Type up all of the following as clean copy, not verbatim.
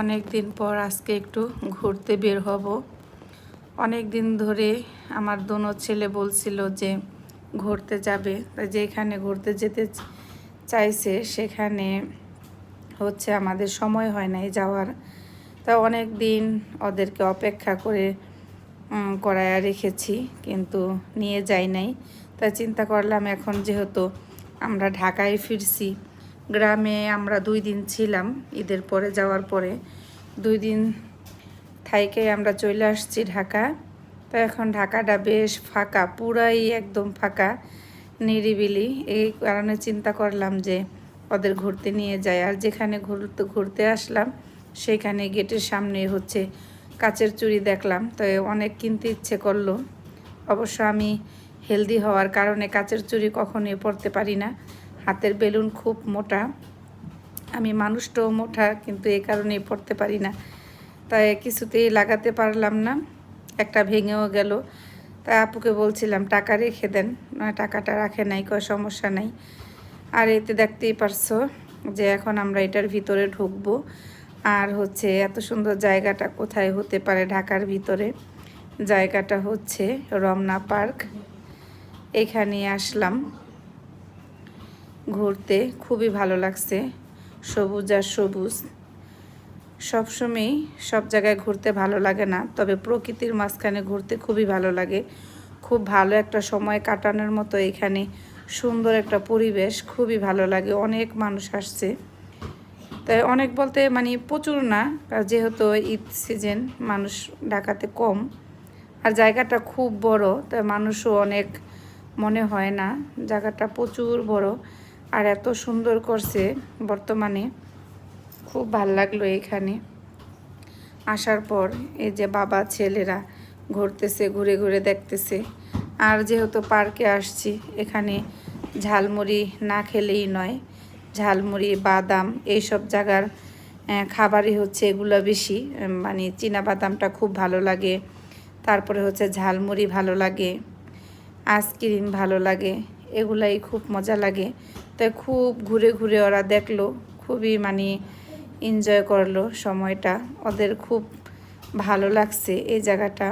অনেক দিন পর আজকে একটু ঘুরতে বের হব। অনেক দিন ধরে আমার দোনো ছেলে বলছিল যে ঘুরতে যাবে, যেখানে ঘুরতে যেতে চাইছে সেখানে হচ্ছে আমাদের সময় হয় নাই যাওয়ার। তা অনেক দিন ওদেরকে অপেক্ষা করায় রেখেছি, কিন্তু নিয়ে যাই নাই। তাই চিন্তা করলাম এখন যেহেতু আমরা ঢাকায় ফিরছি, গ্রামে আমরা 2 দিন ছিলাম, ঈদের পরে যাওয়ার পরে 2 দিন থাইকে আমরা চলে আসছি ঢাকা। তো এখন ঢাকাটা বেশ ফাঁকা, পুরাই একদম ফাঁকা নিরিবিলি। এই কারণে চিন্তা করলাম যে ওদের ঘুরতে নিয়ে যায়। আর যেখানে ঘুরতে আসলাম সেখানে গেটের সামনে হচ্ছে কাচের চুড়ি দেখলাম, তো অনেক কিনতে ইচ্ছে করলো। অবশ্য আমি হেলদি হওয়ার কারণে কাচের চুড়ি কখনোই পরতে পারি না, হাতের বেলুন খুব মোটা, আমি মানুষটাও মোটা, কিন্তু এই কারণেই পরতে পারি না। তাই কিছুতেই লাগাতে পারলাম না, একটা ভেঙেও গেল। তাই আপুকে বলছিলাম টাকা রেখে দেন, না টাকাটা রাখে নাই, কয় সমস্যা নাই। আর এতে দেখতেই পারছো যে এখন আমরা এটার ভিতরে ঢুকবো। আর হচ্ছে এত সুন্দর জায়গাটা কোথায় হতে পারে ঢাকার ভিতরে, জায়গাটা হচ্ছে রমনা পার্ক। এখানে আসলাম ঘুরতে, খুবই ভালো লাগছে, সবুজ আর সবুজ। সবসময় সব জায়গায় ঘুরতে ভালো লাগে না, তবে প্রকৃতির মাঝখানে ঘুরতে খুবই ভালো লাগে। খুব ভালো একটা সময় কাটানোর মতো এখানে সুন্দর একটা পরিবেশ, খুবই ভালো লাগে। অনেক মানুষ আসছে, তাই অনেক বলতে মানে প্রচুর না, যেহেতু ঈদ সিজন, মানুষ ঢাকাতে কম। আর জায়গাটা খুব বড়, তাই মানুষও অনেক মনে হয় না, জায়গাটা প্রচুর বড় আর এত সুন্দর করছে। বর্তমানে খুব ভাল লাগলো এখানে আসার পর। এই যে বাবা ছেলেরা ঘুরতেছে, ঘুরে ঘুরে দেখতেছে। আর যেহেতু পার্কে আসছি, এখানে ঝালমুড়ি না খেলেই নয়। ঝালমুড়ি, বাদাম, এইসব জায়গার খাবারই হচ্ছে এগুলো বেশি, মানে চীনা বাদামটা খুব ভালো লাগে, তারপরে হচ্ছে ঝালমুড়ি ভালো লাগে, আইসক্রিম ভালো লাগে, এগুলাই খুব মজা লাগে। তাই খুব ঘুরে ঘুরে ওরা দেখলো, খুবই মানে এনজয় করলো সময়টা, ওদের খুব ভালো লাগছে এই জায়গাটা।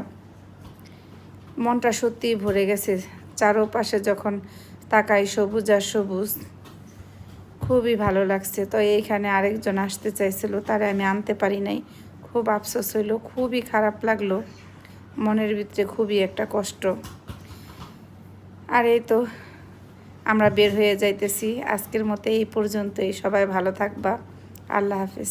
মনটা সত্যিই ভরে গেছে, চারোপাশে যখন তাকাই সবুজ আর সবুজ, খুবই ভালো লাগছে। তো এইখানে আরেকজন আসতে চাইছিল, তারে আমি আনতে পারি নাই, খুব আফসোস হইলো, খুবই খারাপ লাগলো, মনের ভিতরে খুবই একটা কষ্ট। আর এই তো আমরা বের হয়ে যাইতেছি। আজকের মতো এই পর্যন্তই, সবাই ভালো থাকবা, আল্লাহ হাফেজ।